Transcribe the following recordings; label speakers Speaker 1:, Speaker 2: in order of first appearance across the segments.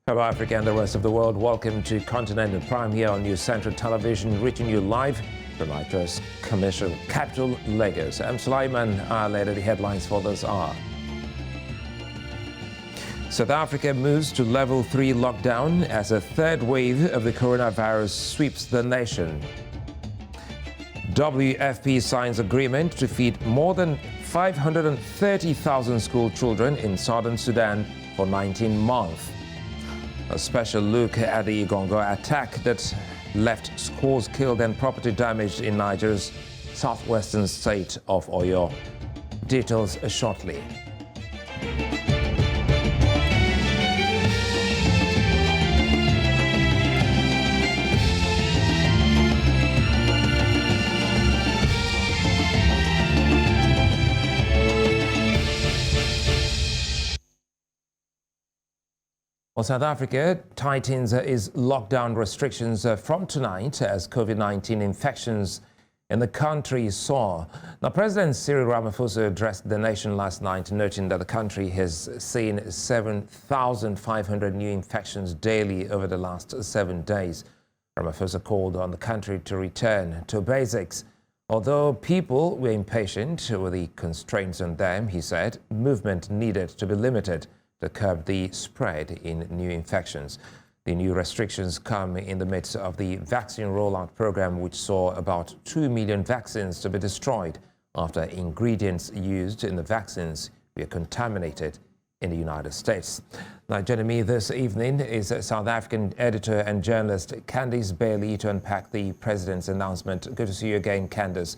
Speaker 1: Hello Africa and the rest of the world. Welcome to Continental Prime here on News Central Television, reaching you live from Niger's commercial capital, Lagos. I'm Sulaiman. Later the headlines for this hour. South Africa moves to level 3 lockdown as a third wave of the coronavirus sweeps the nation. WFP signs agreement to feed more than 530,000 school children in southern Sudan for 19 months. A special look at the IGANGAN attack that left scores killed and property damaged in Niger's southwestern state of Oyo. Details shortly. Well, South Africa tightens its lockdown restrictions from tonight as COVID-19 infections in the country soar. Now, President Cyril Ramaphosa addressed the nation last night, noting that the country has seen 7,500 new infections daily over the last 7 days. Ramaphosa called on the country to return to basics. Although people were impatient with the constraints on them, he said movement needed to be limited to curb the spread in new infections. The new restrictions come in the midst of the vaccine rollout program, which saw about 2 million vaccines to be destroyed after ingredients used in the vaccines were contaminated in the United States. Now, joining me this evening is South African editor and journalist Candice Bailey to unpack the president's announcement. Good to see you again, Candice.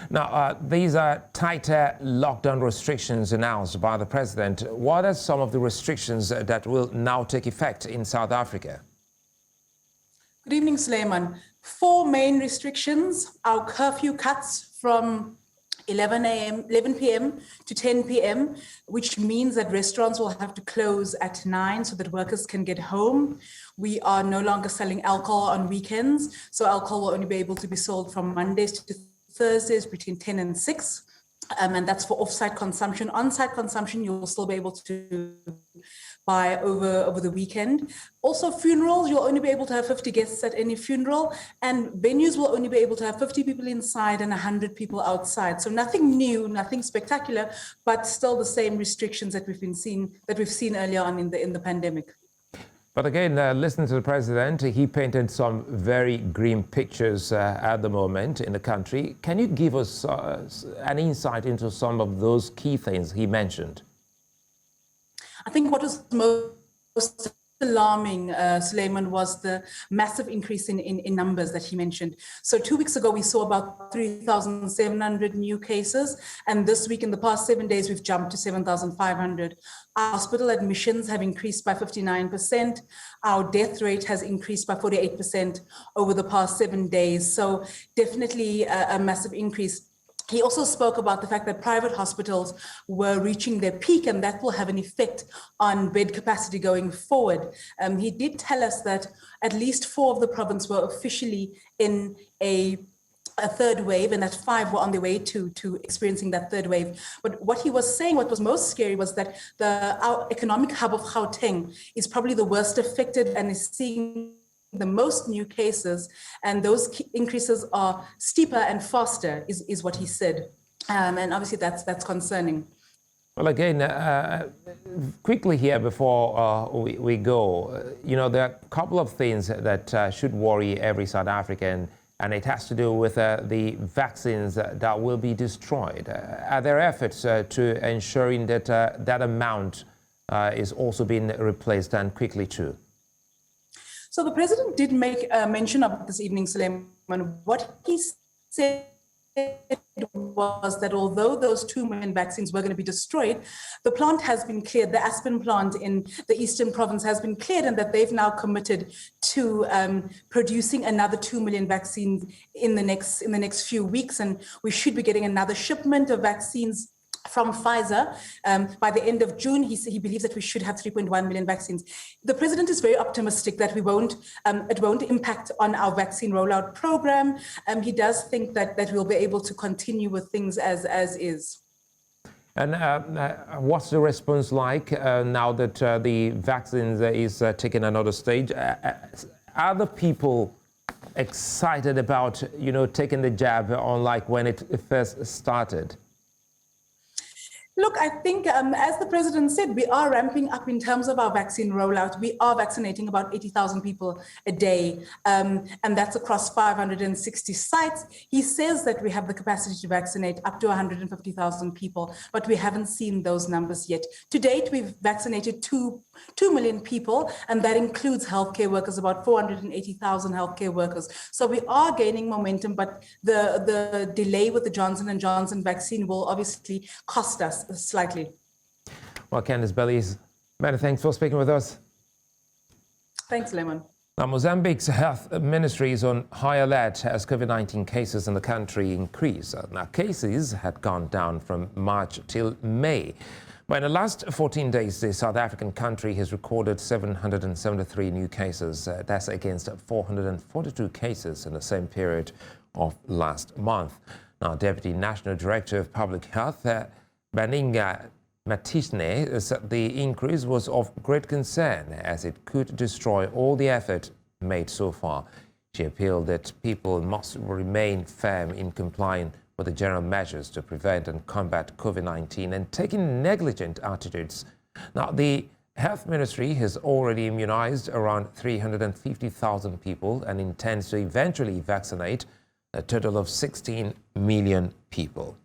Speaker 1: Now, these are tighter lockdown restrictions announced by the president. What are some of the restrictions that will now take effect in South Africa?
Speaker 2: Good evening, Sulaiman. 4 main restrictions: our curfew cuts from 11 p.m. to 10 p.m., which means that restaurants will have to close at 9 so that workers can get home. We are no longer selling alcohol on weekends, so alcohol will only be able to be sold from Mondays to Thursdays between 10 and 6. And that's for off-site consumption. On-site consumption, you'll still be able to buy over the weekend. Also, funerals, you'll only be able to have 50 guests at any funeral, and venues will only be able to have 50 people inside and 100 people outside. So nothing new, nothing spectacular, but still the same restrictions that we've seen earlier on in the pandemic.
Speaker 1: But again, listening to the president, he painted some very grim pictures at the moment in the country. Can you give us an insight into some of those key things he mentioned?
Speaker 2: I think what was most alarming, Sulaiman, was the massive increase in numbers that he mentioned. So 2 weeks ago, we saw about 3,700 new cases. And this week, in the past 7 days, we've jumped to 7,500. Our hospital admissions have increased by 59%. Our death rate has increased by 48% over the past 7 days. So definitely a massive increase. He also spoke about the fact that private hospitals were reaching their peak, and that will have an effect on bed capacity going forward. He did tell us that at least 4 of the provinces were officially in a third wave, and that 5 were on their way to experiencing that third wave. But what he was saying, what was most scary, was that our economic hub of Gauteng is probably the worst affected and is seeing the most new cases, and those increases are steeper and faster, is what he said. And obviously that's concerning.
Speaker 1: Well, again, quickly here before we go, there are a couple of things that should worry every South African, and it has to do with the vaccines that will be destroyed. Are there efforts to ensuring that that amount is also being replaced, and quickly too?
Speaker 2: So the president did make mention of it this evening, Sulaiman. What he said was that although those 2 million vaccines were going to be destroyed, the plant has been cleared. The Aspen plant in the Eastern Province has been cleared, and that they've now committed to producing another 2 million vaccines in the next few weeks, and we should be getting another shipment of vaccines from Pfizer by the end of June. He believes that we should have 3.1 million vaccines. The president is very optimistic that it won't impact on our vaccine rollout program. He does think that we'll be able to continue with things as is.
Speaker 1: And what's the response like now that the vaccine is taking another stage? Are the people excited about, taking the jab unlike when it first started?
Speaker 2: Look, I think as the president said, we are ramping up in terms of our vaccine rollout. We are vaccinating about 80,000 people a day, and that's across 560 sites. He says that we have the capacity to vaccinate up to 150,000 people, but we haven't seen those numbers yet. To date, we've vaccinated 2 million people, and that includes healthcare workers, about 480,000 healthcare workers. So we are gaining momentum, but the delay with the Johnson & Johnson vaccine will obviously cost us slightly.
Speaker 1: Well, Candice Bellies, many thanks for speaking with us.
Speaker 2: Thanks, Lemon.
Speaker 1: Now, Mozambique's health ministry is on high alert as COVID-19 cases in the country increase. Now, cases had gone down from March till May. But in the last 14 days, the South African country has recorded 773 new cases. That's against 442 cases in the same period of last month. Now, Deputy National Director of Public Health, Baninga Matisne, said the increase was of great concern as it could destroy all the effort made so far. She appealed that people must remain firm in complying with the general measures to prevent and combat COVID-19 and taking negligent attitudes. Now, the Health Ministry has already immunized around 350,000 people and intends to eventually vaccinate a total of 16 million people.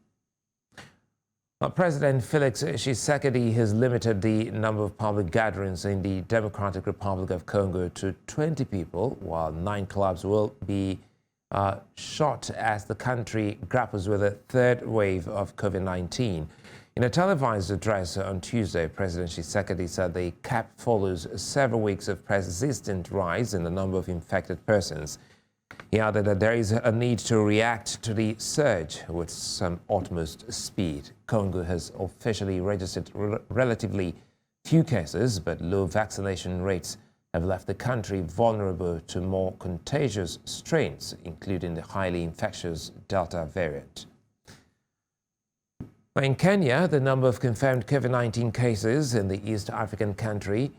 Speaker 1: President Felix Tshisekedi has limited the number of public gatherings in the Democratic Republic of Congo to 20 people, while 9 clubs will be shut as the country grapples with a third wave of COVID-19. In a televised address on Tuesday, President Tshisekedi said the cap follows several weeks of persistent rise in the number of infected persons. He added that there is a need to react to the surge with some utmost speed. Congo has officially registered relatively few cases, but low vaccination rates have left the country vulnerable to more contagious strains, including the highly infectious Delta variant. In Kenya, the number of confirmed COVID-19 cases in the East African country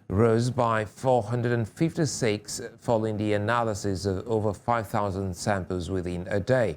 Speaker 1: rose by 456 following the analysis of over 5,000 samples within a day.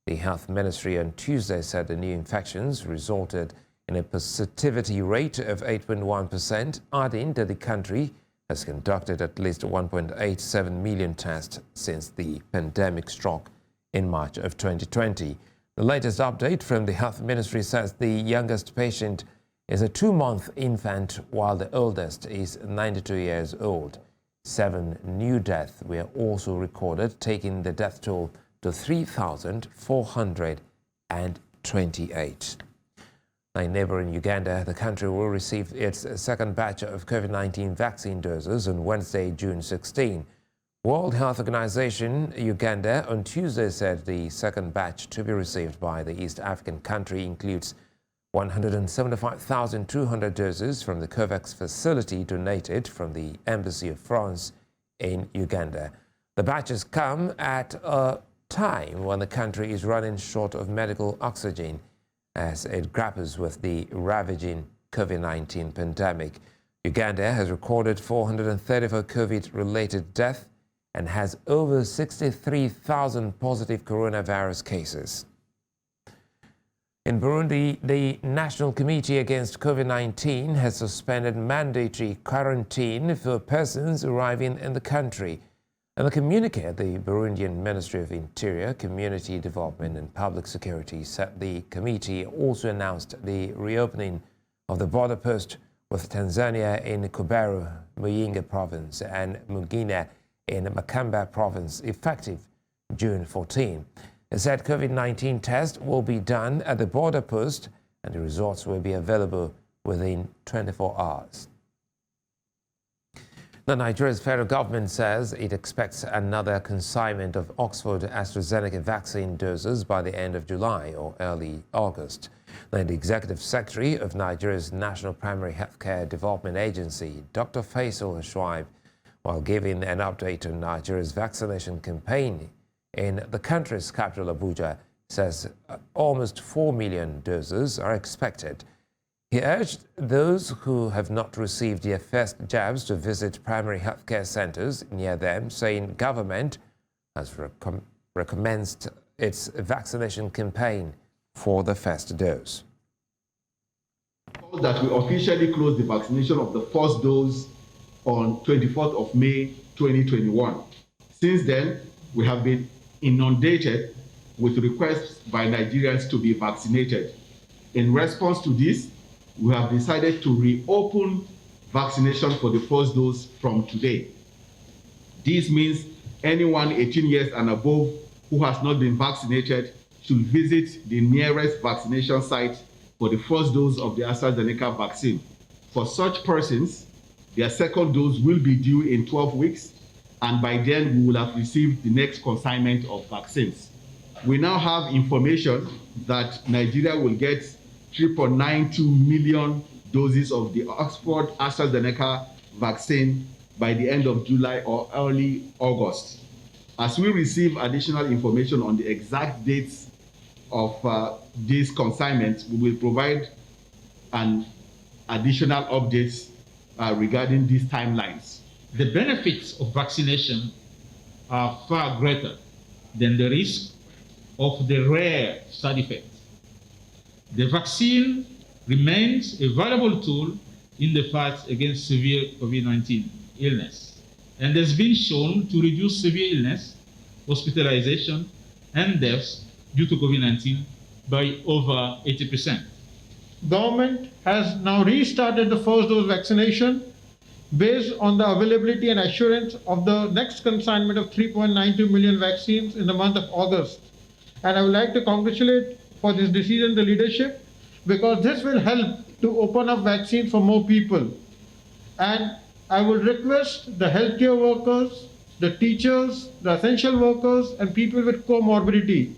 Speaker 1: The Health Ministry on Tuesday said the new infections resulted in a positivity rate of 8.1%, adding that the country has conducted at least 1.87 million tests since the pandemic struck in March of 2020. The latest update from the Health Ministry says the youngest patient is a 2-month infant, while the oldest is 92 years old. 7 new deaths were also recorded, taking the death toll to 3,428. In neighboring Uganda, the country will receive its second batch of COVID-19 vaccine doses on Wednesday, June 16. World Health Organization Uganda on Tuesday said the second batch to be received by the East African country includes 175,200 doses from the COVAX facility donated from the Embassy of France in Uganda. The batches come at a time when the country is running short of medical oxygen as it grapples with the ravaging COVID-19 pandemic. Uganda has recorded 434 COVID-related deaths and has over 63,000 positive coronavirus cases. In Burundi, the National Committee Against COVID-19 has suspended mandatory quarantine for persons arriving in the country. In the communique, the Burundian Ministry of Interior, Community Development and Public Security said the committee also announced the reopening of the border post with Tanzania in Kobero, Muyinga Province and Mugina in Makamba Province effective June 14. It said COVID-19 tests will be done at the border post and the results will be available within 24 hours. The Nigeria's federal government says it expects another consignment of Oxford AstraZeneca vaccine doses by the end of July or early August. The Executive Secretary of Nigeria's National Primary Healthcare Development Agency, Dr. Faisal Shuaib, while giving an update on Nigeria's vaccination campaign in the country's capital, Abuja, says almost 4 million doses are expected. He urged those who have not received their first jabs to visit primary healthcare centers near them, saying government has recommenced its vaccination campaign for the first dose.
Speaker 3: That we officially closed the vaccination of the first dose on 24th of May 2021. Since then, we have been inundated with requests by Nigerians to be vaccinated. In response to this, we have decided to reopen vaccination for the first dose from today. This means anyone 18 years and above who has not been vaccinated should visit the nearest vaccination site for the first dose of the AstraZeneca vaccine. For such persons, their second dose will be due in 12 weeks, and by then we will have received the next consignment of vaccines. We now have information that Nigeria will get 3.92 million doses of the Oxford AstraZeneca vaccine by the end of July or early August. As we receive additional information on the exact dates of these consignments, we will provide an additional updates regarding these timelines.
Speaker 4: The benefits of vaccination are far greater than the risk of the rare side effects. The vaccine remains a valuable tool in the fight against severe COVID-19 illness and has been shown to reduce severe illness, hospitalization, and deaths due to COVID-19 by over 80%.
Speaker 5: Government has now restarted the first dose vaccination based on the availability and assurance of the next consignment of 3.92 million vaccines in the month of August. And I would like to congratulate for this decision the leadership, because this will help to open up vaccines for more people. And I would request the healthcare workers, the teachers, the essential workers, and people with comorbidity,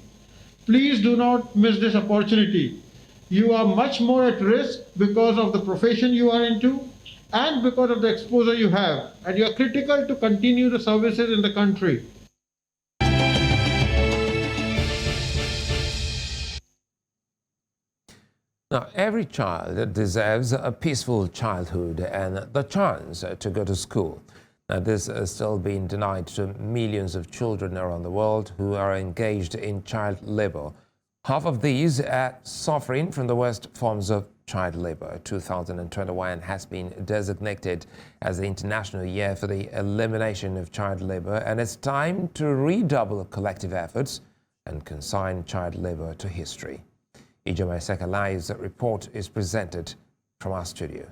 Speaker 5: please do not miss this opportunity. You are much more at risk because of the profession you are into and because of the exposure you have, and you are critical to continue the services in the country.
Speaker 1: Now, every child deserves a peaceful childhood and the chance to go to school. Now, this is still being denied to millions of children around the world who are engaged in child labor. Half of these are suffering from the worst forms of child labor. 2021 has been designated as the International Year for the Elimination of Child Labor, and it's time to redouble collective efforts and consign child labor to history. Ijoma Sekalai's report is presented from our studio.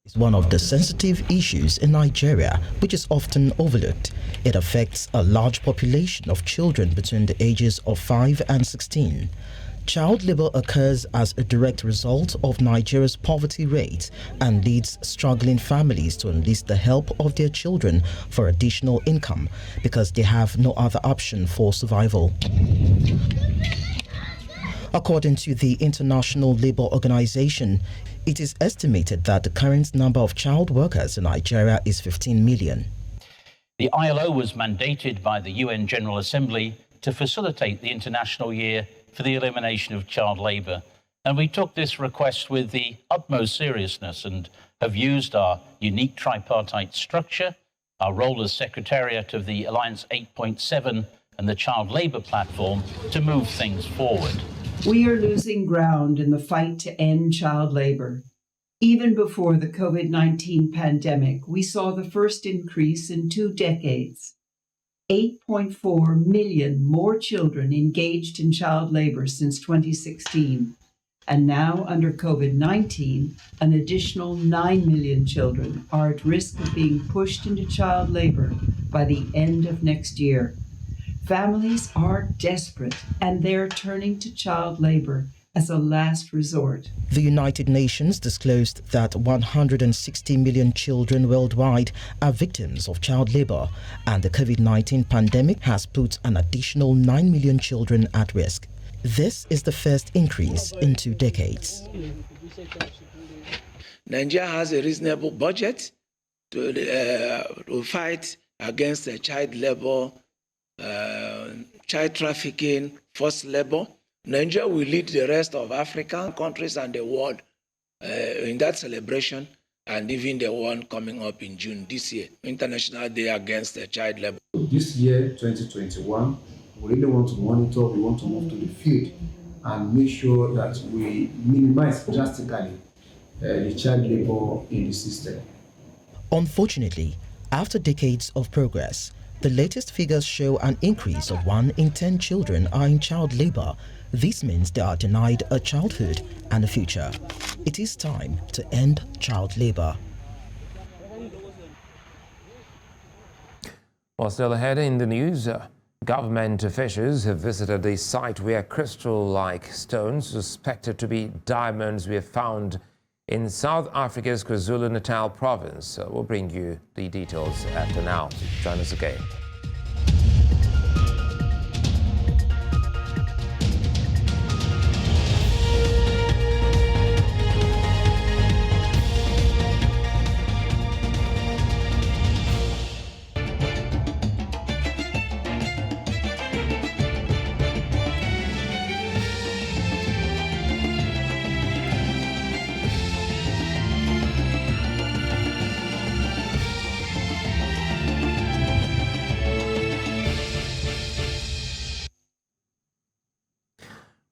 Speaker 6: It's one of the sensitive issues in Nigeria, which is often overlooked. It affects a large population of children between the ages of 5 and 16. Child labor occurs as a direct result of Nigeria's poverty rate and leads struggling families to enlist the help of their children for additional income because they have no other option for survival. According to the International Labour Organization, it is estimated that the current number of child workers in Nigeria is 15 million.
Speaker 7: The ILO was mandated by the UN General Assembly to facilitate the International Year for the Elimination of Child Labour. And we took this request with the utmost seriousness and have used our unique tripartite structure, our role as Secretariat of the Alliance 8.7 and the Child Labour Platform to move things forward.
Speaker 8: We are losing ground in the fight to end child labor. Even before the COVID-19 pandemic, we saw the first increase in 2 decades. 8.4 million more children engaged in child labor since 2016. And now, under COVID-19, an additional 9 million children are at risk of being pushed into child labor by the end of next year. Families are desperate, and they're turning to child labor as a last resort.
Speaker 6: The United Nations disclosed that 160 million children worldwide are victims of child labor, and the COVID-19 pandemic has put an additional 9 million children at risk. This is the first increase in 2 decades.
Speaker 9: Nigeria has a reasonable budget to fight against child labor child trafficking, forced labor. Nigeria will lead the rest of African countries and the world in that celebration, and even the one coming up in June this year, International Day Against Child Labor.
Speaker 10: This year, 2021, we really want to monitor, we want to move to the field and make sure that we minimize drastically the child labor in the system.
Speaker 6: Unfortunately, after decades of progress, the latest figures show an increase of 1 in 10 children are in child labor. This means they are denied a childhood and a future. It is time to end child labor.
Speaker 1: Well, still ahead in the news, government officials have visited the site where crystal-like stones suspected to be diamonds were found in South Africa's KwaZulu-Natal province. We'll bring you the details after now. Join us again.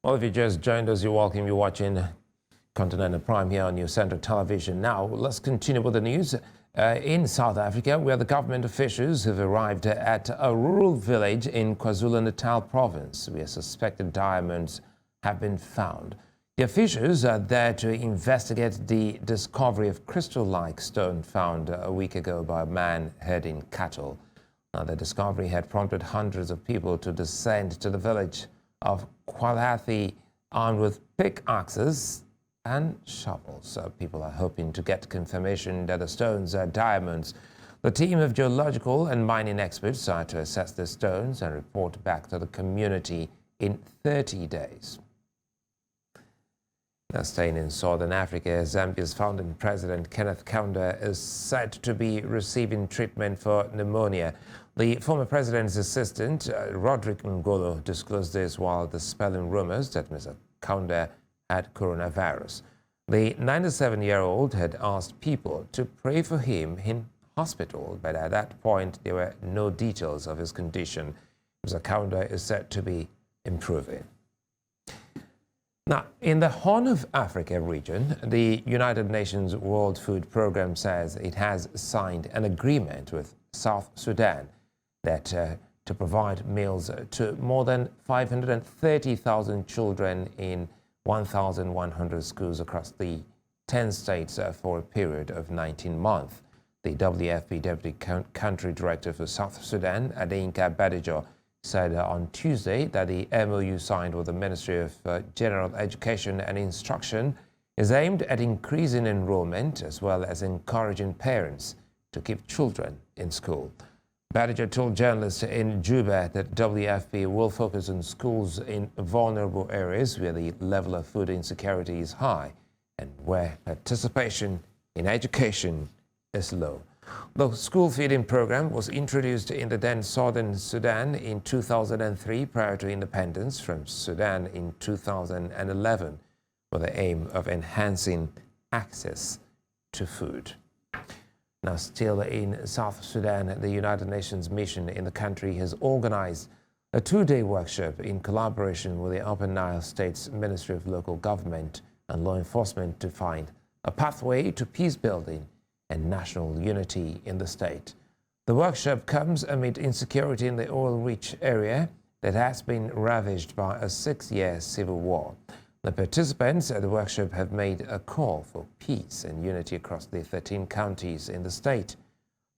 Speaker 1: Well, if you just joined us, you're welcome. You're watching Continental Prime here on New Central Television. Now, let's continue with the news. In South Africa, where the government officials have arrived at a rural village in KwaZulu-Natal province, where suspected diamonds have been found. The officials are there to investigate the discovery of crystal-like stone found a week ago by a man herding cattle. Now, the discovery had prompted hundreds of people to descend to the village of Kwalathi armed with pickaxes and shovels. People are hoping to get confirmation that the stones are diamonds. The team of geological and mining experts are to assess the stones and report back to the community in 30 days. Now, staying in Southern Africa, Zambia's founding president Kenneth Kaunda is said to be receiving treatment for pneumonia. The former president's assistant, Roderick Ngolo, disclosed this while dispelling rumors that Mr. Kaunda had coronavirus. The 97-year-old had asked people to pray for him in hospital, but at that point there were no details of his condition. Mr. Kaunda is said to be improving. Now, in the Horn of Africa region, the United Nations World Food Programme says it has signed an agreement with South Sudan that to provide meals to more than 530,000 children in 1,100 schools across the 10 states for a period of 19 months. The WFP Deputy Country Director for South Sudan, Adinka Badijo, said on Tuesday that the MOU signed with the Ministry of General Education and Instruction is aimed at increasing enrollment as well as encouraging parents to keep children in school. Badijo told journalists in Juba that WFP will focus on schools in vulnerable areas where the level of food insecurity is high and where participation in education is low. The school feeding program was introduced in the then Southern Sudan in 2003 prior to independence from Sudan in 2011 with the aim of enhancing access to food. Now, still in South Sudan, the United Nations mission in the country has organized a two-day workshop in collaboration with the Upper Nile State's Ministry of Local Government and Law Enforcement to find a pathway to peace building and national unity in the state. The workshop comes amid insecurity in the oil-rich area that has been ravaged by a 6-year civil war. The participants at the workshop have made a call for peace and unity across the 13 counties in the state.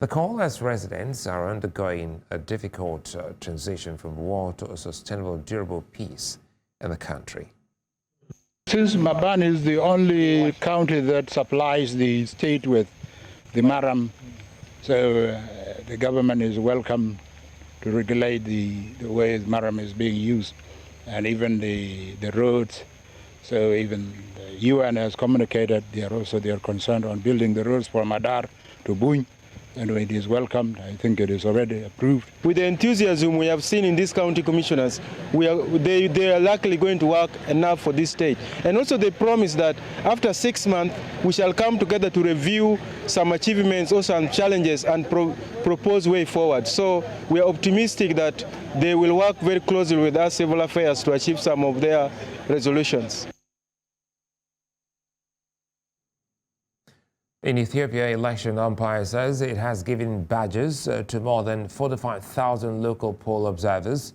Speaker 1: The call as residents are undergoing a difficult transition from war to a sustainable, durable peace in the country.
Speaker 11: Since Maban is the only county that supplies the state with the maram, so the government is welcome to regulate the way the maram is being used, and even the roads. So even the UN has communicated they are concerned on building the roads from Madar to Buny, Anyway, it is welcomed. I think it is already approved.
Speaker 12: With the enthusiasm we have seen in these county commissioners, they are likely going to work enough for this state. And also they promise that after 6 months, we shall come together to review some achievements or some challenges and propose way forward. So we are optimistic that they will work very closely with us civil affairs to achieve some of their resolutions.
Speaker 1: In Ethiopia, election umpire says it has given badges to more than 45,000 local poll observers.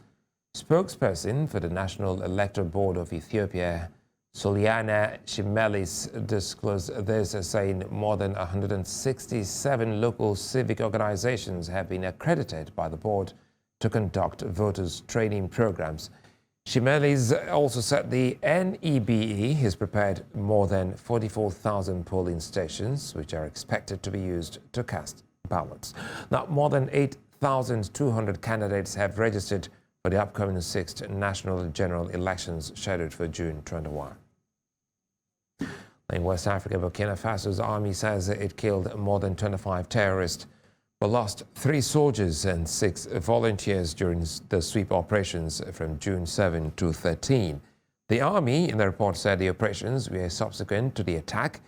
Speaker 1: Spokesperson for the National Electoral Board of Ethiopia, Soliana Shimelis, disclosed this, saying more than 167 local civic organizations have been accredited by the board to conduct voters' training programs. Shimelis also said the NEBE has prepared more than 44,000 polling stations, which are expected to be used to cast ballots. Now, more than 8,200 candidates have registered for the upcoming 6th national general elections scheduled for June 21. In West Africa, Burkina Faso's army says it killed more than 25 terrorists, but lost 3 soldiers and 6 volunteers during the sweep operations from June 7 to 13. The army, in the report, said the operations were subsequent to the attack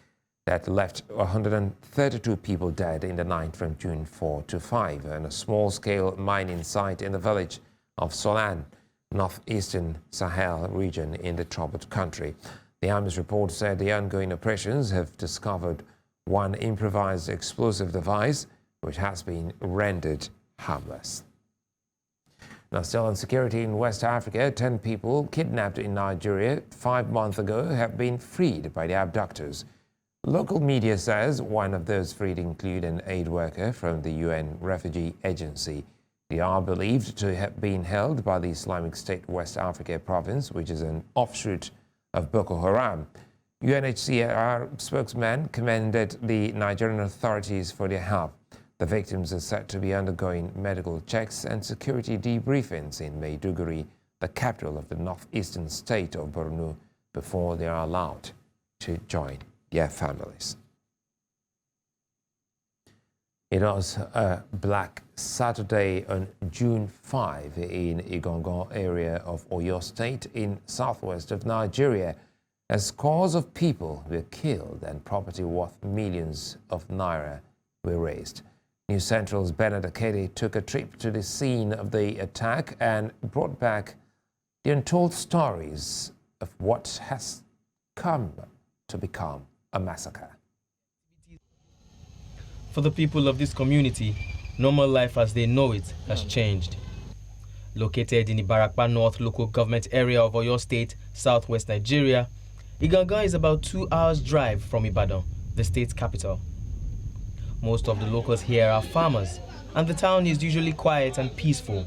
Speaker 1: that left 132 people dead in the night from June 4 to 5 on a small-scale mining site in the village of SOUDAN, northeastern Sahel region in the troubled country. The army's report said the ongoing operations have discovered one improvised explosive device which has been rendered harmless. Now, still on security in West Africa, 10 people kidnapped in Nigeria 5 months ago have been freed by the abductors. Local media says one of those freed include an aid worker from the UN Refugee Agency. They are believed to have been held by the Islamic State West Africa province, which is an offshoot of Boko Haram. UNHCR spokesman commended the Nigerian authorities for their help. The victims are said to be undergoing medical checks and security debriefings in Maiduguri, the capital of the northeastern state of Borno, before they are allowed to join their families. It was a Black Saturday on June 5 in IGANGAN area of Oyo State in southwest of Nigeria, as scores of people were killed and property worth millions of naira were razed. News Central's Bernard Akede took a trip to the scene of the attack and brought back the untold stories of what has come to become a massacre.
Speaker 13: For the people of this community, normal life as they know it has changed. Located in the Barakpa North local government area of Oyo State, southwest Nigeria, IGANGAN is about 2 hours drive from Ibadan, the state's capital. Most of the locals here are farmers, and the town is usually quiet and peaceful.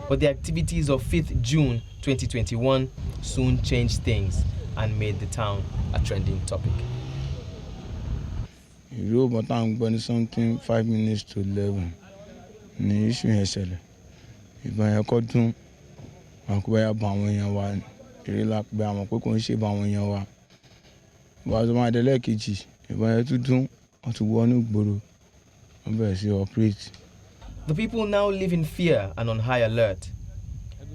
Speaker 13: But the activities of 5th June 2021 soon changed things and made the town a trending topic.
Speaker 14: Something 5 minutes to 11. Ní issue yẹn ṣẹlẹ̀. Ìbọn yẹn kọ́ dún. Àwọn kò bá bá àwọn èèyàn wa eré lápẹ́ àwọn pé kò ń ṣe bá àwọn èèyàn wa. Bá a sọ máa délẹ̀ kejì, ìbọn yẹn tún dún. The
Speaker 13: people now live in fear and on high alert.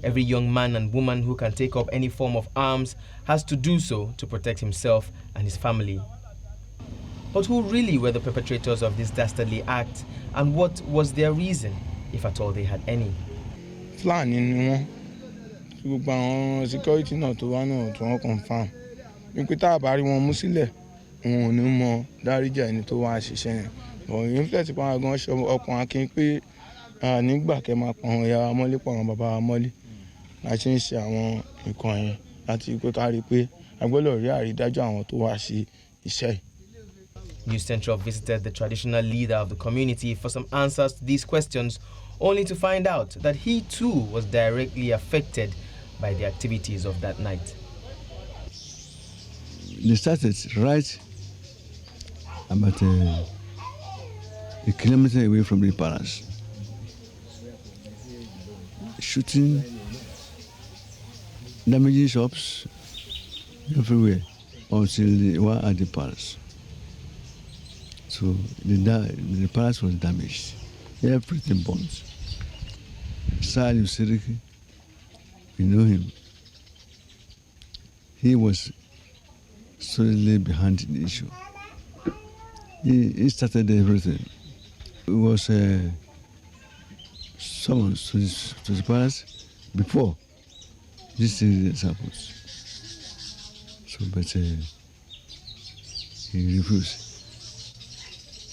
Speaker 13: Every young man and woman who can take up any form of arms has to do so to protect himself and his family. But who really were the perpetrators of this dastardly act, and what was their reason, if at all they had any?
Speaker 14: Security not to one confirm. You could have one Musile. No more dáríjà ẹni tó wá ṣiṣẹ́ yẹn but influence pa gan ṣe ọkàn akin pé nígbà kẹ́ máa pa àwọn ìyá wa mọ́lé pa àwọn bàbá wa mọ́lé la ṣe ń ṣe àwọn nǹkan yẹn láti pé ká rí pé a gbọ́dọ̀ rí àrídájú àwọn tó wá ṣe iṣẹ́.
Speaker 13: News Central visited the traditional leader of the community for some answers to these questions, only to find out that he too was directly affected by the activities of that night.
Speaker 14: They started right about a kilometer away from the palace, shooting, damaging shops everywhere until they were at the palace.
Speaker 15: So the palace was damaged. Everything burnt. Sir Yusiriki, we know him. He was solidly behind the issue. He started everything. It was summoned to the palace before this incident happened. So, but he refused.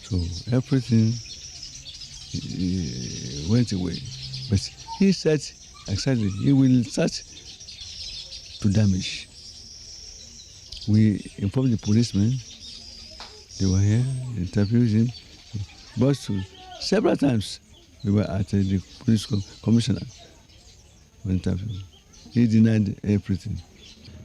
Speaker 15: So everything went away. But he said exactly he will start to damage. We informed the policemen. They were here, interviewed him. But several times we were at the police commissioner for interview. He denied everything.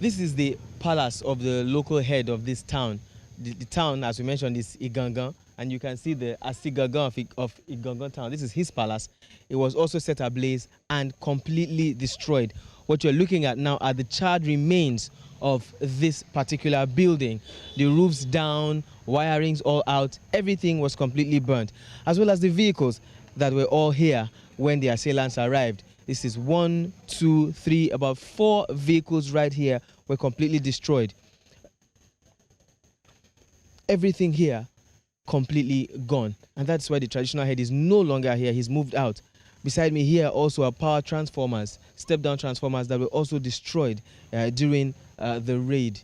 Speaker 13: This is the palace of the local head of this town. The town, as we mentioned, is IGANGAN, and you can see the Asigagan of IGANGAN town. This is his palace. It was also set ablaze and completely destroyed. What you're looking at now are the charred remains of this particular building. The roofs down, wirings all out, everything was completely burnt, as well as the vehicles that were all here when the assailants arrived. This is 1, 2, 3, about 4 vehicles right here were completely destroyed. Everything here completely gone, and that's why the traditional head is no longer here. He's moved out. Beside me here also are power transformers, step-down transformers that were also destroyed during the raid.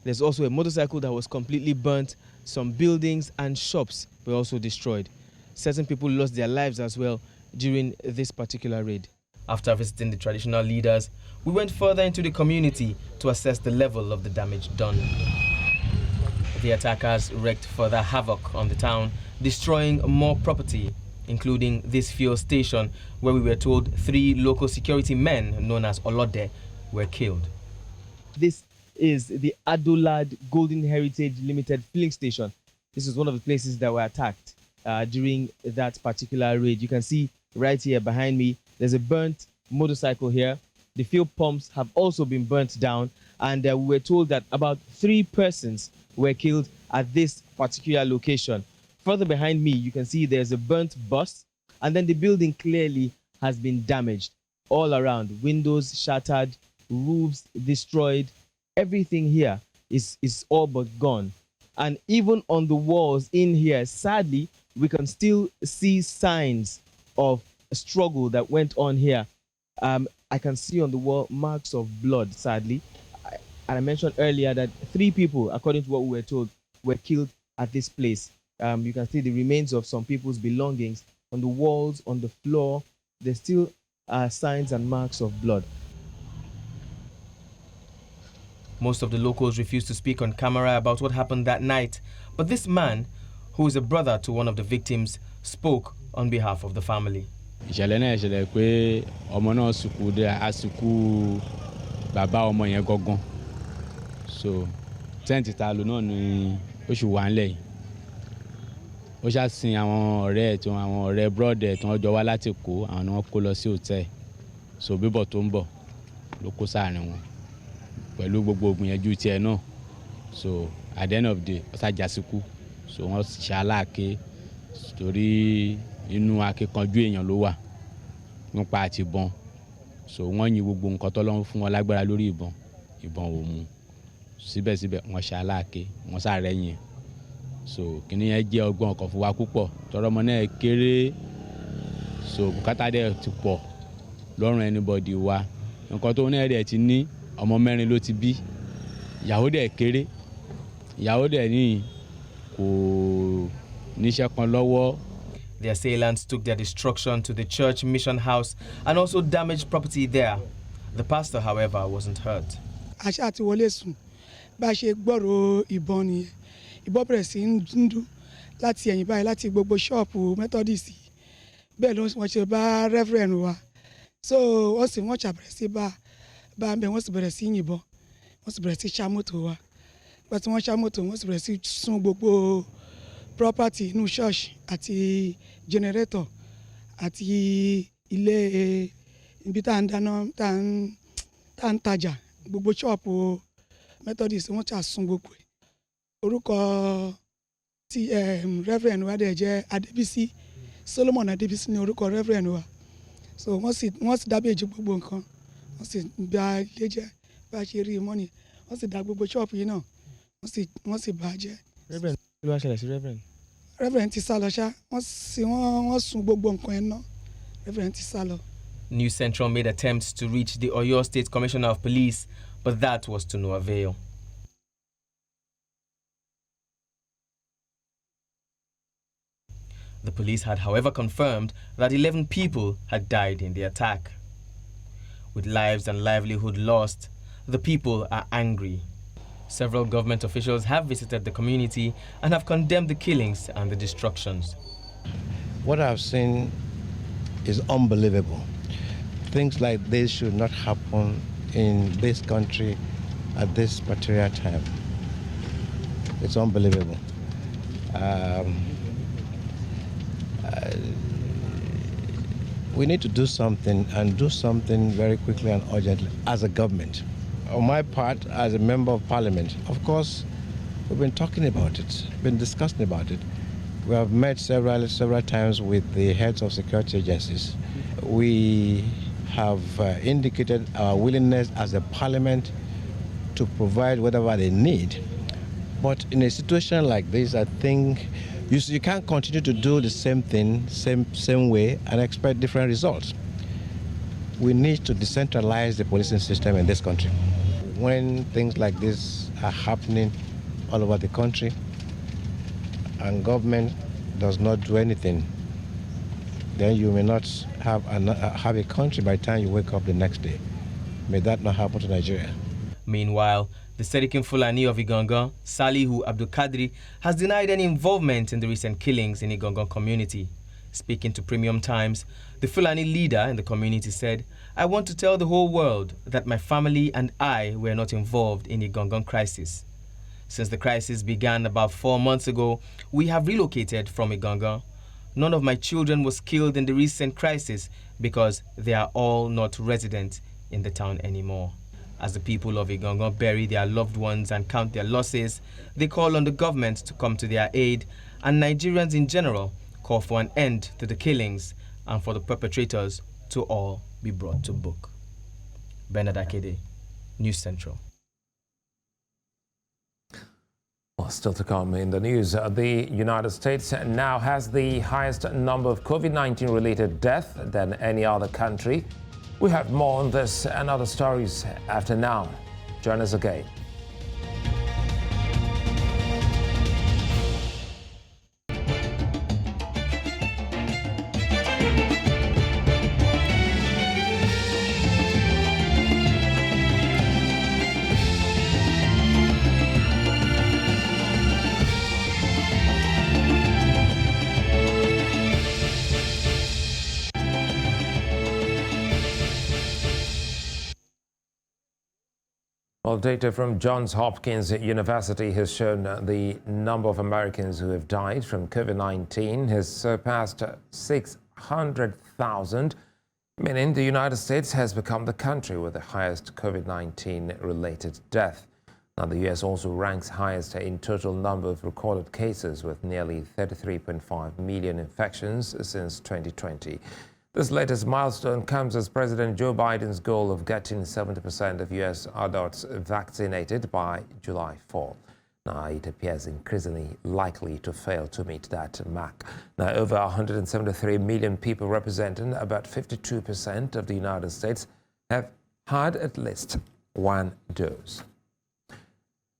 Speaker 13: There's also a motorcycle that was completely burnt. Some buildings and shops were also destroyed. Certain people lost their lives as well during this particular raid. After visiting the traditional leaders, we went further into the community to assess the level of the damage done. The attackers wreaked further havoc on the town, destroying more property, including this fuel station where we were told 3 local security men known as Olode were killed. This is the Adolad Golden Heritage Limited filling station. This is one of the places that were attacked during that particular raid. You can see right here behind me, there's a burnt motorcycle here. The fuel pumps have also been burnt down, and we were told that about 3 persons were killed at this particular location. Further behind me, you can see there's a burnt bus, and then the building clearly has been damaged all around. Windows shattered, roofs destroyed. Everything here is all but gone. And even on the walls in here, sadly, we can still see signs of a struggle that went on here. I can see on the wall marks of blood, sadly. And I mentioned earlier that 3 people, according to what we were told, were killed at this place. You can see the remains of some people's belongings on the walls, on the floor. There's still signs and marks of blood. Most of the locals refused to speak on camera about what happened that night, but this man, who is a brother to one of the victims, spoke on behalf of the family.
Speaker 16: ìṣẹ̀lẹ̀ náà ṣẹlẹ̀ pé ọmọ náà sùkú dé àsìkò bàbá ọmọ yẹn gangan so tẹ́ǹtì ta lò náà ni ó sì wà ńlẹ̀ yìí ó ṣàsìn àwọn ọ̀rẹ́ ẹ̀ tí àwọn ọ̀rẹ́ brọ́dẹ̀ tí wọ́n jọ wá láti Èkó àwọn ni wọ́n kó lọ sí hòtẹ́ẹ̀ so bíbọ̀ tó ń bọ̀ ló kó sáàrin wọn pẹ̀lú gbogbo ògbìyànjú tiẹ̀ náà so at the end of the day ó ṣàjà síkú so wọ́n ṣe aláàké torí inú akíkanjú èèyàn ló wà nípa àti ìbọn so wọ́n yin gbogbo nǹkan tọ́lọ́run fún wọn lágbára lórí ìbọn ò mú síbẹ̀síbẹ̀ wọ́n ṣe aláàké wọ́n sárẹ́yìn so kìnìún yẹn jẹ́ ọgbọ́n ọkàn fún wa púpọ̀ tọ́rọ́mọ náà kéré so bùkátà dẹ̀ ti pọ̀ lọ́rùn anybody wa nǹkan tó náà dẹ̀ ti ní ọmọ 4 ló ti bí ìyàwó dẹ̀ kéré ìyàwó dẹ̀ ní kò níṣẹ́ kan lọ́wọ́.
Speaker 13: The assailants took their destruction to the church mission house and also damaged property there. The pastor, however, wasn't hurt.
Speaker 17: Àṣà ti wọlé sùn bá ṣe gbọ́rọ̀ ìbọn nìyẹn ìbọn bẹ̀rẹ̀ sí ń dún láti ẹ̀yìn báyìí láti gbogbo ṣọ́ọ̀pù Methodist bẹ́ẹ̀ ló wọ́n ṣe bá reverend wa so wọ́n sì wọ́n ṣàbẹ̀rẹ̀ sí bá ń bẹ̀ wọ́n sì bẹ̀rẹ̀ sí yìnbọn wọ́n sì bẹ̀rẹ̀ sí ṣá mọ́tò wa gbàtí wọ́n ṣá mọ́tò wọ́n sì bẹ̀rẹ̀ sí sun gbogbo property inú church àti generator àti ilé ibi tá à ń dáná tá à ń tajà gbogbo ṣọ́ọ̀pù Methodist wọ́n ṣà sun gbogbo ẹ̀. Orúkọ ti reverend wa dẹ̀ jẹ́ Adébísí Solomon Adébísí ní orúkọ reverend wa so wọ́n sì dábèjì gbogbo nǹkan wọ́n sì bà ilé jẹ́ bá a ṣe rí i mọ́ni wọ́n sì dá gbogbo ṣọ́ọ̀bù yìí náà wọ́n sì bà á jẹ́.
Speaker 13: reverend kí ló wá ṣẹlẹ̀ sí reverend.
Speaker 17: reverend ti sá lọ ṣá wọ́n sun gbogbo nǹkan ẹ̀ náà reverend ti sá lọ.
Speaker 13: News Central made attempts to reach the Oyo State Commissioner of Police, but that was to no avail. The police had, however, confirmed that 11 people had died in the attack. With lives and livelihood lost, the people are angry. Several government officials have visited the community and have condemned the killings and the destructions.
Speaker 18: What I've seen is unbelievable. Things like this should not happen in this country at this particular time. It's unbelievable. We need to do something, and do something very quickly and urgently as a government. On my part, as a member of parliament, of course, we've been talking about it, been discussing about it. We have met several times with the heads of security agencies. We have indicated our willingness as a parliament to provide whatever they need. But in a situation like this, I think you can't continue to do the same thing, same way, and expect different results. We need to decentralize the policing system in this country. When things like this are happening all over the country, and government does not do anything, then you may not have a country by the time you wake up the next day. May that not happen to Nigeria.
Speaker 13: Meanwhile, the Serikin Fulani of IGANGAN, Salihu Abdulkadri, has denied any involvement in the recent killings in IGANGAN community. Speaking to Premium Times, the Fulani leader in the community said, "I want to tell the whole world that my family and I were not involved in the IGANGAN crisis. Since the crisis began about 4 months ago, we have relocated from IGANGAN. None of my children was killed in the recent crisis because they are all not resident in the town anymore." As the people of IGANGAN bury their loved ones and count their losses, they call on the government to come to their aid, and Nigerians in general call for an end to the killings and for the perpetrators to all be brought to book. Bernard Akede, News Central.
Speaker 1: Well, still to come in the news, the United States now has the highest number of COVID-19 related deaths than any other country. We have more on this and other stories after now. Join us again. Well, data from Johns Hopkins University has shown the number of Americans who have died from COVID-19 has surpassed 600,000, meaning the United States has become the country with the highest COVID-19 related death. Now, the U.S. also ranks highest in total number of recorded cases with nearly 33.5 million infections since 2020. This latest milestone comes as President Joe Biden's goal of getting 70% of U.S. adults vaccinated by July 4. Now, it appears increasingly likely to fail to meet that mark. Now, over 173 million people, representing about 52% of the United States, have had at least one dose.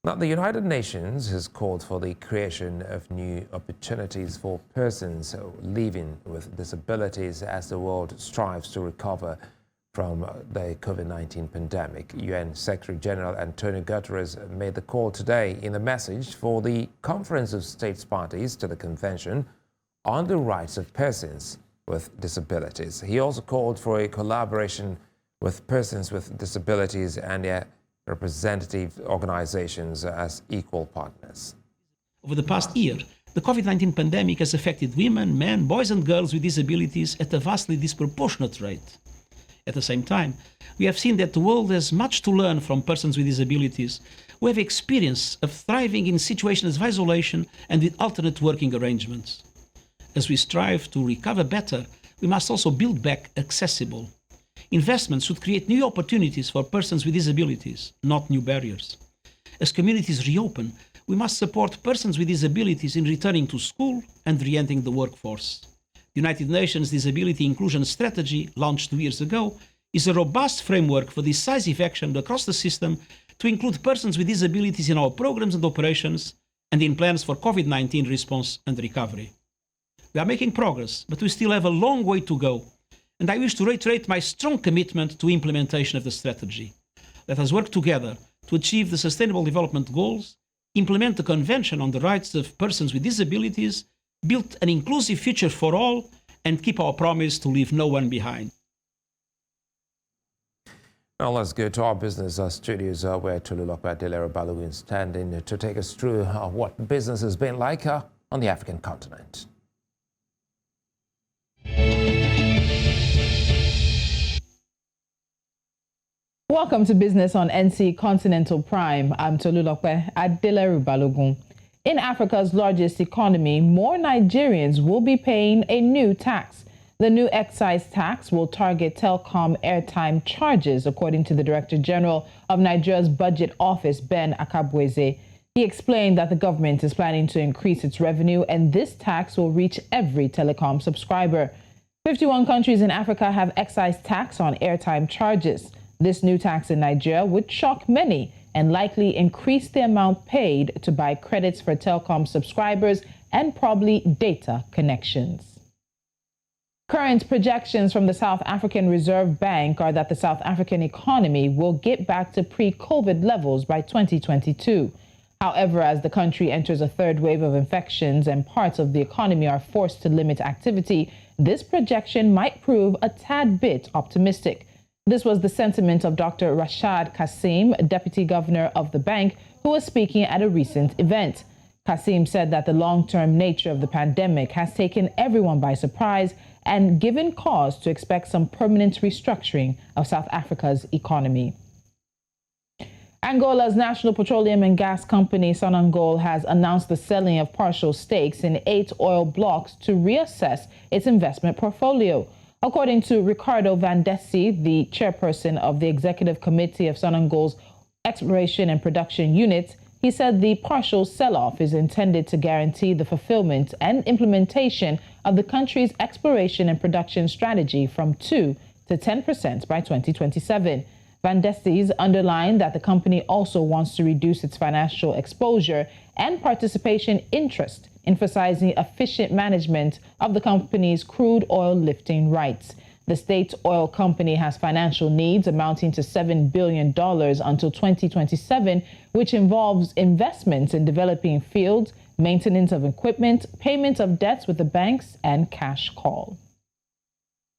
Speaker 1: Now, the United Nations has called for the creation of new opportunities for persons living with disabilities as the world strives to recover from the COVID-19 pandemic. UN Secretary General Antonio Guterres made the call today in a message for the Conference of States Parties to the Convention on the Rights of Persons with Disabilities. He also called for a collaboration with persons with disabilities and their representative organizations as equal partners.
Speaker 19: Over the past year, the COVID-19 pandemic has affected women, men, boys and girls with disabilities at a vastly disproportionate rate. At the same time, we have seen that the world has much to learn from persons with disabilities who have experience of thriving in situations of isolation and with alternate working arrangements. As we strive to recover better, we must also build back accessible. Investments should create new opportunities for persons with disabilities, not new barriers. As communities reopen, we must support persons with disabilities in returning to school and re-entering the workforce. The United Nations Disability Inclusion Strategy, launched 2 years ago, is a robust framework for decisive action across the system to include persons with disabilities in our programs and operations and in plans for COVID-19 response and recovery. We are making progress, but we still have a long way to go, and I wish to reiterate my strong commitment to implementation of the strategy. Let us work together to achieve the Sustainable Development Goals, implement the Convention on the Rights of Persons with Disabilities, build an inclusive future for all, and keep our promise to leave no one behind.
Speaker 1: Now let's go to our business studios where Tolulokpa Delero Balogun is standing to take us through what business has been like on the African continent.
Speaker 20: Welcome to Business on NC Continental Prime. I'm Tolulokpa Delero Balogun. In Africa's largest economy, more Nigerians will be paying a new tax. The new excise tax will target telecom airtime charges, according to the Director General of Nigeria's Budget Office, Ben Akabweze. He explained that the government is planning to increase its revenue, and this tax will reach every telecom subscriber. 51 countries in Africa have excise tax on airtime charges. This new tax in Nigeria would shock many and likely increase the amount paid to buy credits for telecom subscribers and probably data connections. Current projections from the South African Reserve Bank are that the South African economy will get back to pre-COVID levels by 2022. However, as the country enters a third wave of infections and parts of the economy are forced to limit activity, this projection might prove a tad bit optimistic. This was the sentiment of Dr. Rashad Kasim, Deputy Governor of the bank, who was speaking at a recent event. Kasim said that the long-term nature of the pandemic has taken everyone by surprise and given cause to expect some permanent restructuring of South Africa's economy. Angola's national petroleum and gas company, Sonangol, has announced the selling of partial stakes in 8 oil blocks to reassess its investment portfolio. According to Ricardo Van Desi, the chairperson of the executive committee of Sonangol's exploration and production unit, he said the partial sell-off is intended to guarantee the fulfillment and implementation of the country's exploration and production strategy from 2 to 10% by 2027. Van Desti's underlined that the company also wants to reduce its financial exposure and participation interest, emphasizing efficient management of the company's crude oil lifting rights. The state oil company has financial needs amounting to $7 billion until 2027, which involves investments in developing fields, maintenance of equipment, payment of debts with the banks, and cash call.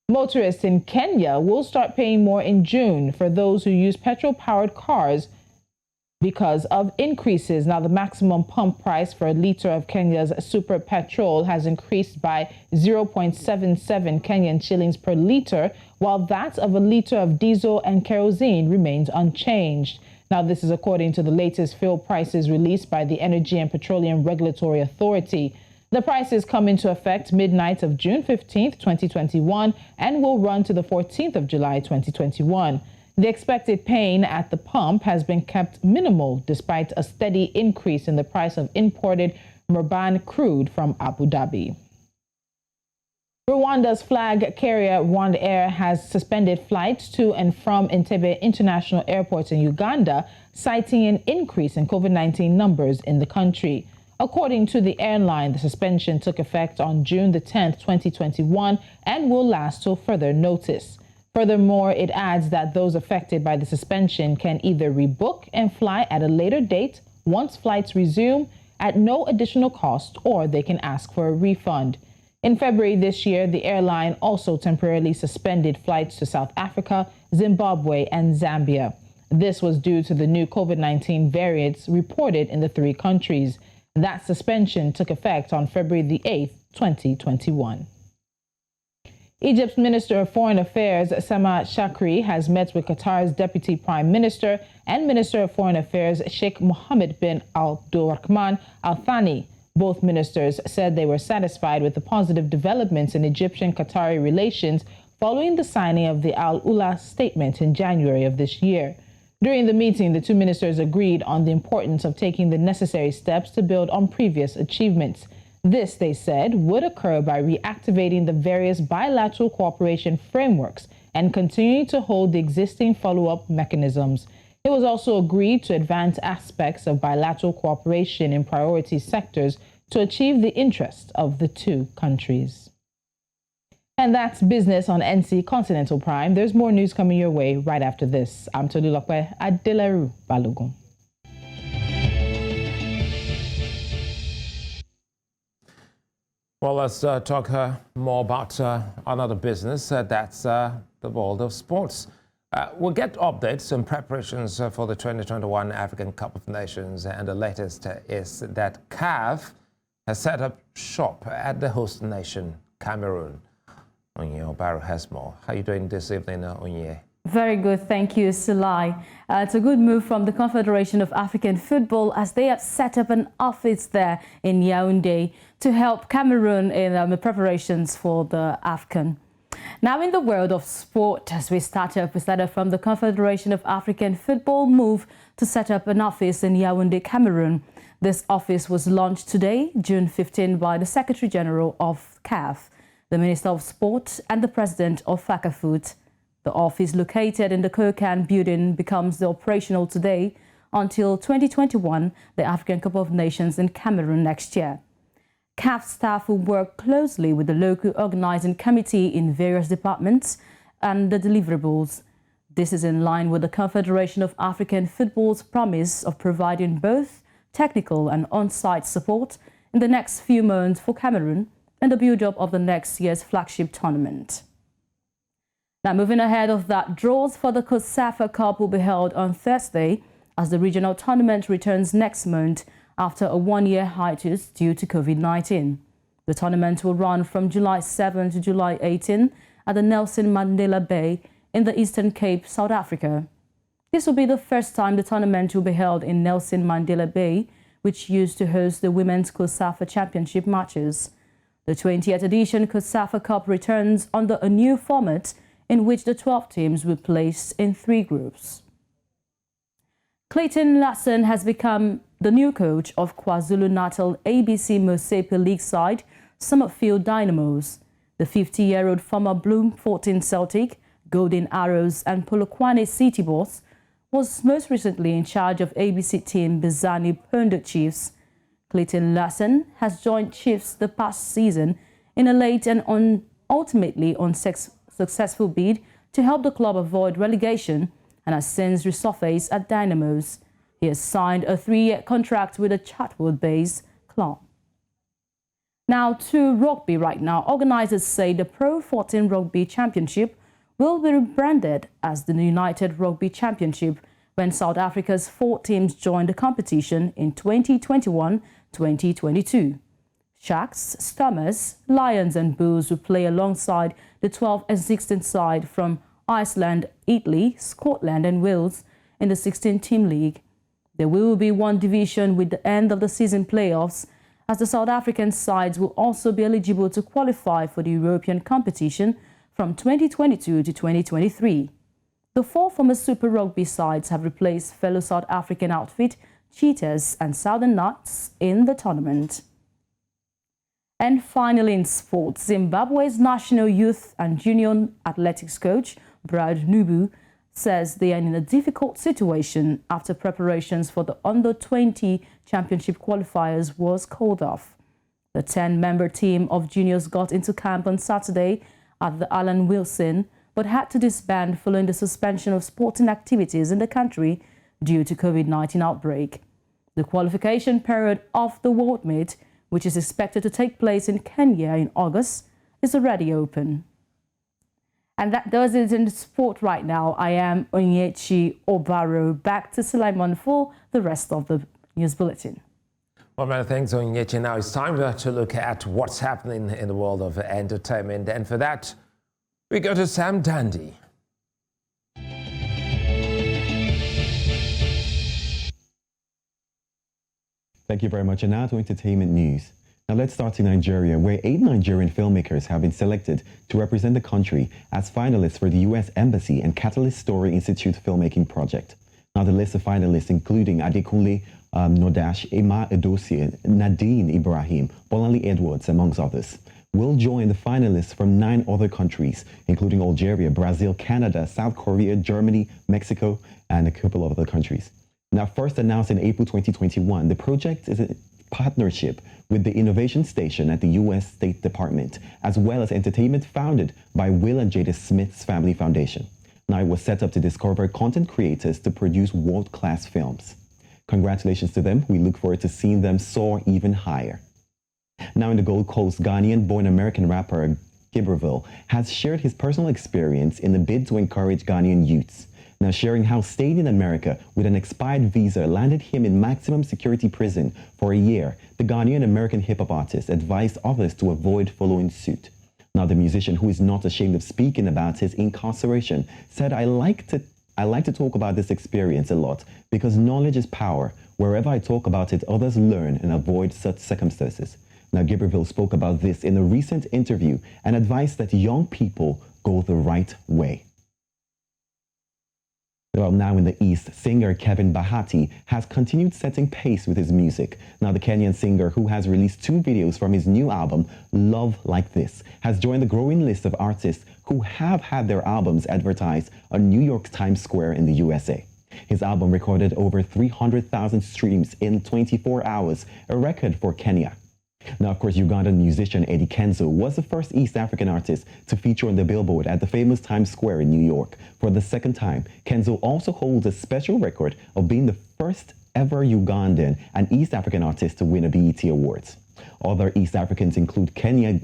Speaker 20: Motorists in Kenya will start paying more in June for those who use petrol-powered cars because of increases. Now, the maximum pump price for a liter of Kenya's super petrol has increased by 0.77 Kenyan shillings per liter, while that of a liter of diesel and kerosene remains unchanged. Now, this is according to the latest fuel prices released by the Energy and Petroleum Regulatory Authority. The prices come into effect midnight of June 15th, 2021, and will run to the 14th of July, 2021. The expected pain at the pump has been kept minimal despite a steady increase in the price of imported Murban crude from Abu Dhabi. Rwanda's flag carrier RwandAir has suspended flights to and from Entebbe International Airport in Uganda, citing an increase in COVID-19 numbers in the country. According to the airline, the suspension took effect on June the 10th, 2021, and will last till further notice. Furthermore, it adds that those affected by the suspension can either rebook and fly at a later date once flights resume at no additional cost, or they can ask for a refund. In February this year, the airline also temporarily suspended flights to South Africa, Zimbabwe, and Zambia. This was due to the new COVID-19 variants reported in the 3 countries. That suspension took effect on February the 8th, 2021. Egypt's Minister of Foreign Affairs, Sama Shakri, has met with Qatar's Deputy Prime Minister and Minister of Foreign Affairs, Sheikh Mohammed bin Abdulrahman Al Thani. Both ministers said they were satisfied with the positive developments in Egyptian-Qatari relations following the signing of the Al Ula statement in January of this year. During the meeting, the two ministers agreed on the importance of taking the necessary steps to build on previous achievements. This, they said, would occur by reactivating the various bilateral cooperation frameworks and continuing to hold the existing follow-up mechanisms. It was also agreed to advance aspects of bilateral cooperation in priority sectors to achieve the interests of the two countries. And that's business on NC Continental Prime. There's more news coming your way right after this. I'm Tolulokwe Adelaru Balogun.
Speaker 1: Well, let's talk more about another business. That's the world of sports. We'll get updates and preparations for the 2021 African Cup of Nations. And the latest is that CAF has set up shop at the host nation, Cameroon. Onye Obaru has more. How are you doing this evening, Onye?
Speaker 21: Very good, thank you, Sulai. It's a good move from the Confederation of African Football as they have set up an office there in Yaoundé to help Cameroon in the preparations for the AFCON. Now in the world of sport, as we started from the Confederation of African Football move to set up an office in Yaoundé, Cameroon. This office was launched today, June 15, by the Secretary General of CAF, the Minister of Sport and the President of FACAFOOT. The office located in the Kokan building becomes operational today until 2021, the African Cup of Nations in Cameroon next year. CAF staff will work closely with the local organizing committee in various departments and the deliverables. This is in line with the Confederation of African Football's promise of providing both technical and on-site support in the next few months for Cameroon and the build-up of the next year's flagship tournament. Now, moving ahead of that, draws for the COSAFA Cup will be held on Thursday as the regional tournament returns next month after a one-year hiatus due to COVID-19. The tournament will run from July 7 to July 18 at the Nelson Mandela Bay in the Eastern Cape, South Africa. This will be the first time the tournament will be held in Nelson Mandela Bay, which used to host the Women's COSAFA Championship matches. The 20th edition COSAFA Cup returns under a new format in which the 12 teams will place in 3 groups. Clayton Larson has become the new coach of KwaZulu-Natal ABC Mosepe League side, Summerfield Dynamos. The 50-year-old former Bloemfontein Celtic, Golden Arrows and Polokwane City boss was most recently in charge of ABC team Bizani Pondo Chiefs. Clayton Larson has joined Chiefs the past season in a late and ultimately successful bid to help the club avoid relegation and has since resurfaced at Dynamos. He has signed a 3-year contract with the Chatwood-based club. Now to rugby right now. Organisers say the Pro 14 Rugby Championship will be rebranded as the United Rugby Championship when South Africa's 4 teams join the competition in 2021-2022. Sharks, Stormers, Lions and Bulls will play alongside the 12 and 16 side from Iceland, Italy, Scotland and Wales in the 16-team league. There will be one division with the end of the season playoffs, as the South African sides will also be eligible to qualify for the European competition from 2022 to 2023. The 4 former Super Rugby sides have replaced fellow South African outfit Cheetahs and Southern Knights in the tournament. And finally in sports, Zimbabwe's national youth and junior athletics coach, Brad Nubu, says they are in a difficult situation after preparations for the Under-20 Championship qualifiers was called off. The 10-member team of juniors got into camp on Saturday at the Alan Wilson, but had to disband following the suspension of sporting activities in the country due to COVID-19 outbreak. The qualification period of the World Meet, which is expected to take place in Kenya in August, is already open. And that does it in sport right now. I am Onyechi Obaro. Back to Sulaiman for the rest of the news bulletin.
Speaker 1: Well, many thanks, Onyechi. Now it's time to look at what's happening in the world of entertainment. And for that, We go to Sam Dandy.
Speaker 2: Thank you very much. And now to entertainment news. Now let's start in Nigeria, where 8 Nigerian filmmakers have been selected to represent the country as finalists for the U.S. Embassy and Catalyst Story Institute filmmaking project. Now the list of finalists including Adekunle Nodash, Emma Edosie, Nadine Ibrahim, Bolanle Edwards, amongst others, will join the finalists from 9 other countries, including Algeria, Brazil, Canada, South Korea, Germany, Mexico, and a couple of other countries. Now, first announced in April 2021, the project is a partnership with the Innovation Station at the U.S. State Department, as well as entertainment founded by Will and Jada Smith's Family Foundation. Now, it was set up to discover content creators to produce world-class films. Congratulations to them. We look forward to seeing them soar even higher. Now in the Gold Coast, Ghanaian-born American rapper Gibreville has shared his personal experience in the bid to encourage Ghanaian youths. Now sharing how staying in America with an expired visa landed him in maximum security prison for a year, the Ghanaian-American hip-hop artist advised others to avoid following suit. Now the musician, who is not ashamed of speaking about his incarceration, said, I like to talk about this experience a lot because knowledge is power. Wherever I talk about it, others learn and avoid such circumstances. Now, Gibreville spoke about this in a recent interview and advised that young people go the right way. Well, now in the East, singer Kevin Bahati has continued setting pace with his music. Now, the Kenyan singer, who has released 2 videos from his new album, Love Like This, has joined the growing list of artists who have had their albums advertised on New York's Times Square in the USA. His album recorded over 300,000 streams in 24 hours, a record for Kenya. Now, of course, Ugandan musician Eddie Kenzo was the first East African artist to feature on the billboard at the famous Times Square in New York. For the second time, Kenzo also holds a special record of being the first ever Ugandan and East African artist to win a BET Awards. Other East Africans include Kenya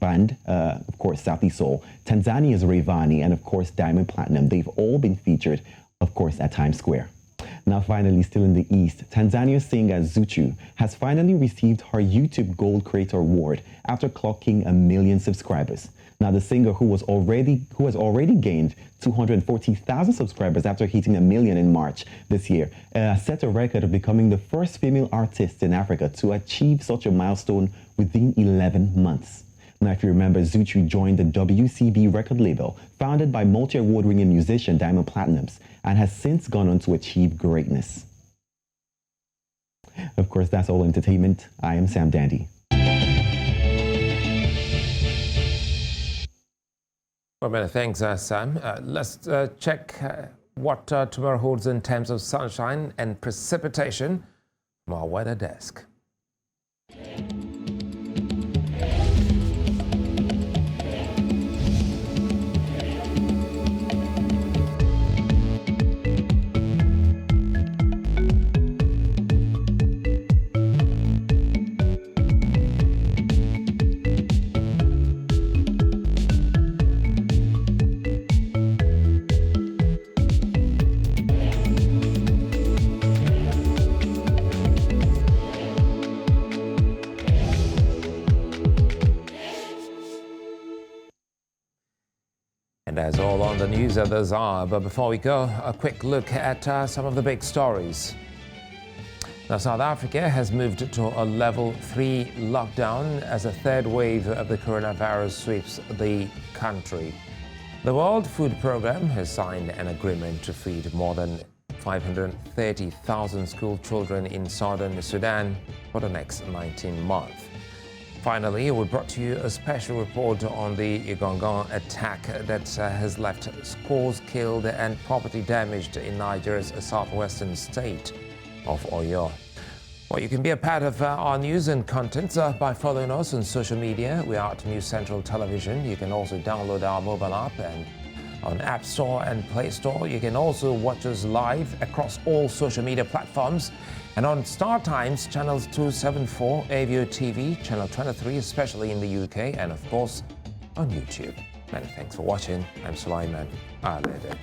Speaker 2: band, of course, Southeast Soul, Tanzania's Rayvanny, and of course, Diamond Platinum. They've all been featured, of course, at Times Square. Now finally, still in the East, Tanzania's singer Zuchu has finally received her YouTube Gold Creator Award after clocking 1 million subscribers. Now the singer, who has already gained 240,000 subscribers after hitting 1 million in March this year, set a record of becoming the first female artist in Africa to achieve such a milestone within 11 months. Now, if you remember, Zuchu joined the WCB record label, founded by multi-award-winning musician Diamond Platinums, and has since gone on to achieve greatness. Of course, that's all entertainment. I am Sam Dandy.
Speaker 1: Well, many thanks, Sam. Let's check what tomorrow holds in terms of sunshine and precipitation from our weather desk. And as all on the news others are, but before we go, a quick look at some of the big stories. Now, South Africa has moved to a level 3 lockdown as a third wave of the coronavirus sweeps the country. The World Food Programme has signed an agreement to feed more than 530,000 school children in southern Sudan for the next 19 months. Finally, we brought to you a special report on the IGANGAN attack that has left scores killed and property damaged in Nigeria's southwestern state of Oyo. Well, you can be a part of our news and content by following us on social media. We are at News Central Television. You can also download our mobile app and on App Store and Play Store. You can also watch us live across all social media platforms and on Star Times, channels 274, Avio TV, channel 23, especially in the UK, and of course on YouTube. Many thanks for watching. I'm Sulaiman. Alede.